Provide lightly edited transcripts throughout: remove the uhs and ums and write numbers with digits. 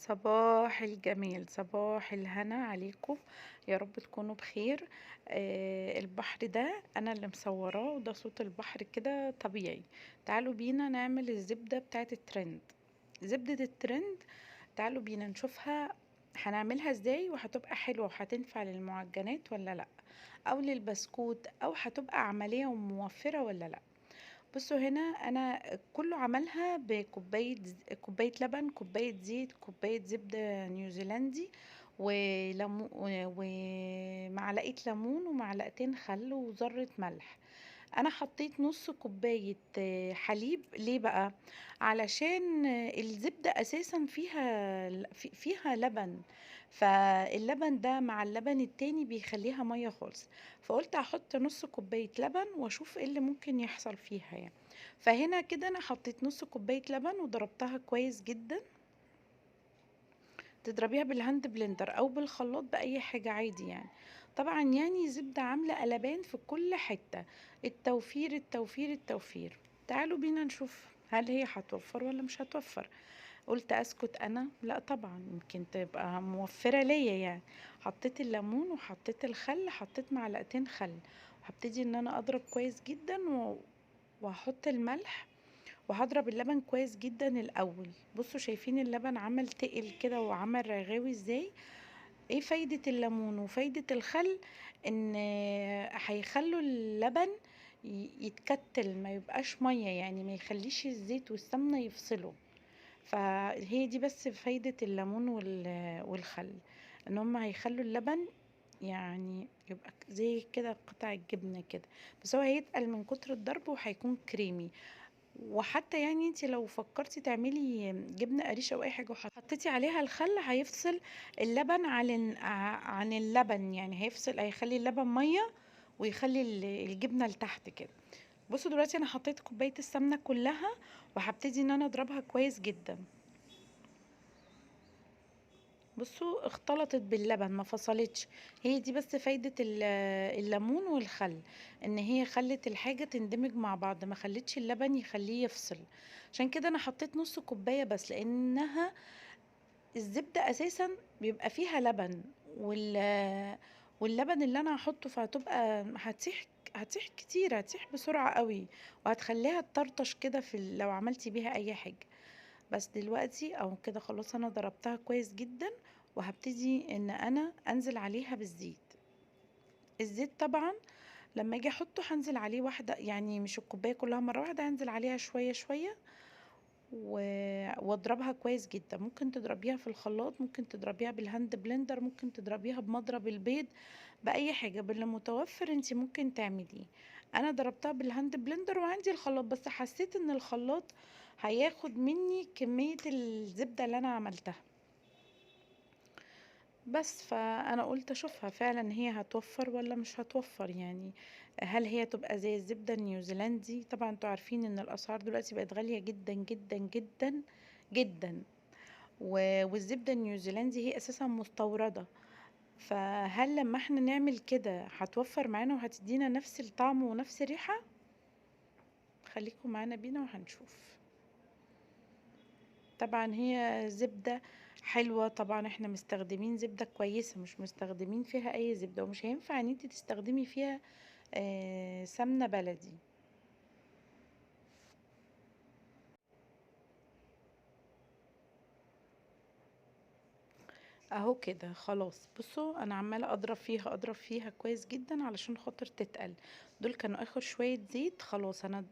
صباح الجمال، صباح الهنا عليكم. يا رب تكونوا بخير. البحر ده انا اللي مصوراه، وده صوت البحر كده طبيعي. تعالوا بينا نعمل الزبدة بتاعت الترند. زبدة الترند، تعالوا بينا نشوفها هنعملها ازاي، وهتبقى حلوة وهتنفع للمعجنات ولا لا، او للبسكوت، او هتبقى عملية وموفرة ولا لا. بصوا هنا انا كله عملها بكوبايه كوبايه لبن، كوبايه زيت، كوبايه زبده نيوزيلندي، ومعلقه ليمون ومعلقتين خل وذره ملح. انا حطيت نص كوبايه حليب. ليه بقى؟ علشان الزبده اساسا فيها لبن، فاللبن ده مع اللبن التاني بيخليها ميه خالص. فقلت احط نص كوبايه لبن واشوف ايه اللي ممكن يحصل فيها يعني. فهنا كده انا حطيت نص كوبايه لبن وضربتها كويس جدا. تضربيها بالهاند بلندر او بالخلاط باي حاجه عادي يعني. طبعا يعني زبده عامله قلبان في كل حته. التوفير التوفير التوفير. تعالوا بينا نشوف هل هي هتوفر ولا مش هتوفر. قلت اسكت انا؟ لا طبعا، يمكن تبقى موفره ليا يعني. حطيت الليمون وحطيت الخل، حطيت معلقتين خل. وهبتدي ان انا اضرب كويس جدا وهحط الملح. وهضرب اللبن كويس جدا الاول. بصوا شايفين اللبن عمل تقل كده وعمل رغاوي ازاي؟ ايه فايدة الليمون وفايدة الخل؟ ان هيخلوا اللبن يتكتل، ما يبقاش مية يعني، ما يخليش الزيت والسمنة يفصلوا. فهي دي بس فايدة الليمون والخل، ان هم هيخلوا اللبن يعني يبقى زي كده قطع الجبنة كده. بس هو هيتقل من كتر الضرب وهيكون كريمي. وحتى يعني انت لو فكرتي تعملي جبنه قريش او اي حاجه وحطيتي عليها الخل، هيفصل اللبن عن اللبن يعني، هيخلي اللبن ميه ويخلي الجبنه لتحت كده. بصوا دلوقتي انا حطيت كوبايه السمنه كلها، وهبتدي ان انا اضربها كويس جدا. بصوا اختلطت باللبن ما فصلتش. هي دي بس فايدة الليمون والخل، ان هي خلت الحاجة تندمج مع بعض، ما خلتش اللبن يخليه يفصل. عشان كده انا حطيت نص كوباية بس، لانها الزبدة اساسا بيبقى فيها لبن، واللبن اللي انا هحطه فهتبقى هتسيح كتير، هتسيح بسرعة قوي، وهتخليها تطرطش كده لو عملتي بيها اي حاجة. بس دلوقتي او كده خلاص انا ضربتها كويس جدا. وهبتدي ان انا انزل عليها بالزيت. الزيت طبعا لما اجي احطه هنزل عليه واحده، يعني مش الكوبايه كلها مره واحده، هنزل عليها شويه شويه و... واضربها كويس جدا. ممكن تضربيها في الخلاط، ممكن تضربيها بالهاند بلندر، ممكن تضربيها بمضرب البيض، باي حاجه باللي متوفر انت ممكن تعمليه. انا ضربتها بالهاند بلندر وعندي الخلاط، بس حسيت ان الخلاط هياخد مني كميه الزبده اللي انا عملتها. بس فانا قلت اشوفها فعلا هي هتوفر ولا مش هتوفر يعني. هل هي تبقى زي الزبدة النيوزيلندي؟ طبعا انتوا عارفين ان الاسعار دلوقتي بقت غالية جدا جدا جدا جدا. والزبدة النيوزيلندي هي اساسا مستوردة. فهل لما احنا نعمل كده هتوفر معانا وهتدينا نفس الطعم ونفس الريحة؟ خليكم معانا بينا وهنشوف. طبعا هي زبدة حلوة، طبعا احنا مستخدمين زبدة كويسة، مش مستخدمين فيها اي زبدة، ومش هينفع ان انت تستخدمي فيها سمنة بلدي. اهو كده خلاص. بصوا انا عمالة اضرب فيها كويس جدا علشان خاطر تتقل. دول كانوا اخر شوية زيت. خلاص انا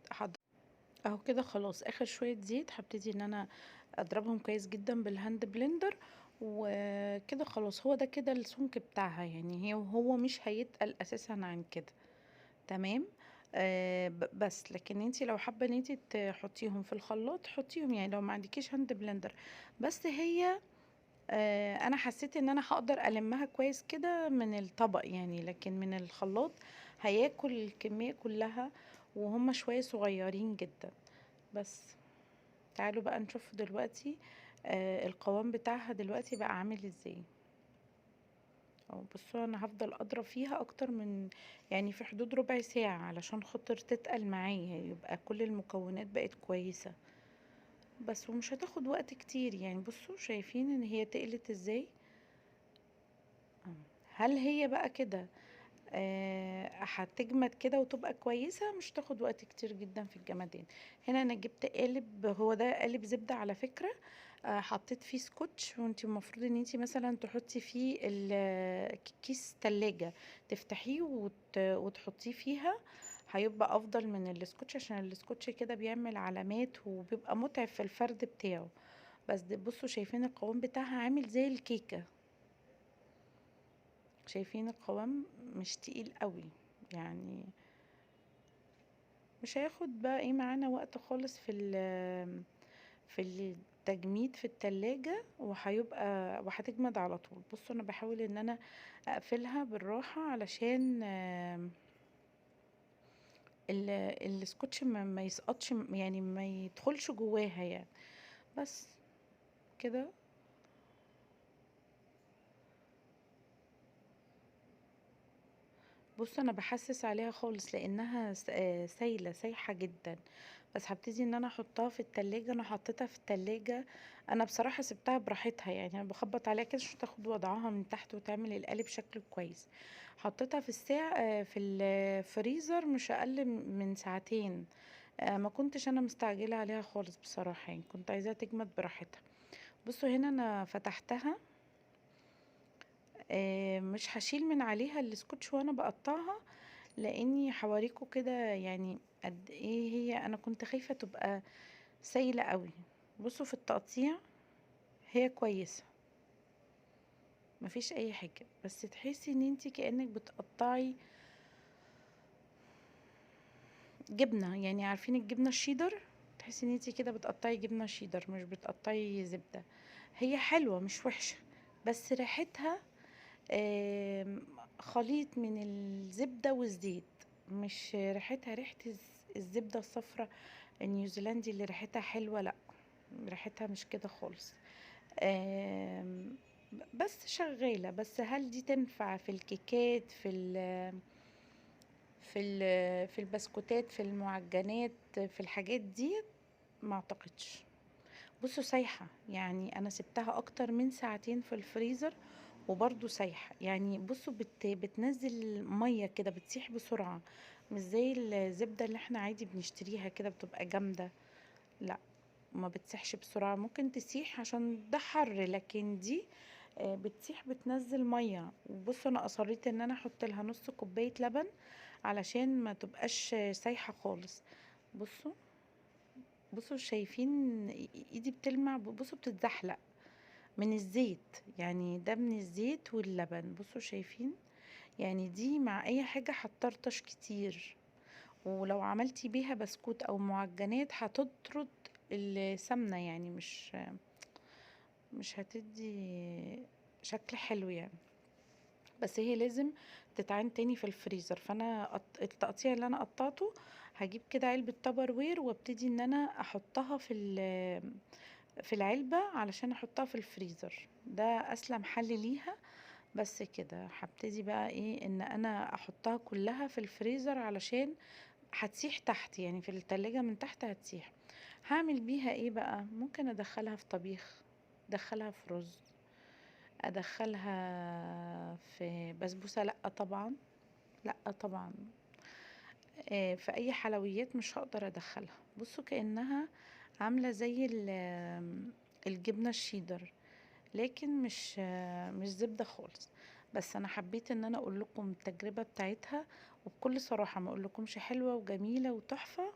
اهو كده خلاص اخر شوية زيت. هبتدي ان انا اضربهم كويس جدا بالهاند بلندر. وكده خلاص، هو ده كده السمك بتاعها يعني، هو مش هيتقل اساسا عن كده. تمام. بس لكن انتي لو حابه ان انتي تحطيهم في الخلاط حطيهم، يعني لو ما عندكيش هاند بلندر. بس هي انا حسيت ان انا هقدر المها كويس كده من الطبق يعني، لكن من الخلاط هياكل الكميه كلها، وهم شويه صغيرين جدا. بس تعالوا بقى نشوف دلوقتي القوام بتاعها دلوقتي بقى عامل ازاي. او بصوا انا هفضل اضرب فيها اكتر من، يعني في حدود ربع ساعة علشان خاطر تتقل معايا، يبقى كل المكونات بقت كويسة. بس ومش هتاخد وقت كتير يعني. بصوا شايفين ان هي تقلت ازاي. هل هي بقى كده هتجمد كده وتبقى كويسة؟ مش تاخد وقت كتير جدا في الجمدان. هنا انا جبت قالب، هو ده قالب زبدة على فكرة. حطيت فيه سكوتش، وانتي المفروض ان انتي مثلا تحطي فيه كيس تلاجة، تفتحيه وتحطيه فيها، هيبقى افضل من السكوتش، عشان السكوتش كده بيعمل علامات وبيبقى متعب في الفرد بتاعه. بس بصوا شايفين القوام بتاعها عامل زي الكيكة. شايفين القوام مش تقيل قوي يعني. مش هياخد بقى ايه معانا وقت خالص في التجميد في التلاجة، وهتجمد على طول. بصوا انا بحاول ان انا اقفلها بالراحة علشان السكوتش ما يسقطش يعني، ما يدخلش جواها يعني. بس كده. بص انا بحسس عليها خالص لانها سايله سايحه جدا. بس هبتدي ان انا احطها في التلاجة. انا حطيتها في التلاجة، انا بصراحه سبتها براحتها يعني، انا بخبط عليها كده عشان تاخد وضعها من تحت وتعمل القالب شكله كويس. حطيتها في الساعه في الفريزر مش اقل من ساعتين. ما كنتش انا مستعجله عليها خالص بصراحه يعني، كنت عايزاها تجمد براحتها. بصوا هنا انا فتحتها. مش هشيل من عليها السكوتش وانا بقطعها، لاني حواريكوا كده يعني قد ايه هي. انا كنت خايفة تبقى سايلة قوي. بصوا في التقطيع هي كويسة، مفيش اي حاجة، بس تحسي ان انتي كأنك بتقطعي جبنة يعني. عارفين الجبنة الشيدر؟ تحسي ان انتي كده بتقطعي جبنة شيدر، مش بتقطعي زبدة. هي حلوة مش وحشة، بس ريحتها خليط من الزبدة والزيت. مش ريحتها ريحة الزبدة الصفراء النيوزيلندي اللي ريحتها حلوة، لا، ريحتها مش كده خالص. بس شغالة. بس هل دي تنفع في الكيكات، في البسكوتات، في المعجنات، في الحاجات دي؟ ما اعتقدش. بصوا سايحة يعني، انا سبتها اكتر من ساعتين في الفريزر وبرضو سايحة يعني. بصوا بتنزل مية كده، بتسيح بسرعة، مش زي الزبدة اللي احنا عادي بنشتريها كده بتبقى جامدة. لا، ما بتسيحش بسرعة. ممكن تسيح عشان ده حر، لكن دي بتسيح بتنزل مية. وبصوا انا اصريت ان انا احط لها نص كوباية لبن علشان ما تبقاش سايحة خالص. بصوا، بصوا شايفين ايدي بتلمع؟ بصوا بتتزحلق من الزيت يعني، ده من الزيت واللبن. بصوا شايفين يعني، دي مع اي حاجة هتطرطش كتير. ولو عملتي بيها بسكوت او معجنات هتطرد السمنة يعني، مش هتدي شكل حلو يعني. بس هي لازم تتعين تاني في الفريزر. فانا التقطيع اللي انا قطعته، هجيب كده علبة تبر وير وابتدي ان انا احطها في العلبة علشان احطها في الفريزر، ده اسلم حل ليها. بس كده هبتدي بقى ايه، ان انا احطها كلها في الفريزر علشان هتسيح تحت يعني، في التلاجة من تحت هتسيح. هعمل بيها ايه بقى؟ ممكن ادخلها في طبيخ، ادخلها في رز، ادخلها في بسبوسة. لا طبعا، لا طبعا. في اي حلويات مش هقدر ادخلها. بصوا كأنها عاملة زي الجبنة الشيدر، لكن مش زبدة خالص. بس انا حبيت ان انا اقول لكم التجربة بتاعتها، وبكل صراحة ما اقول لكمش حلوة وجميلة وتحفة.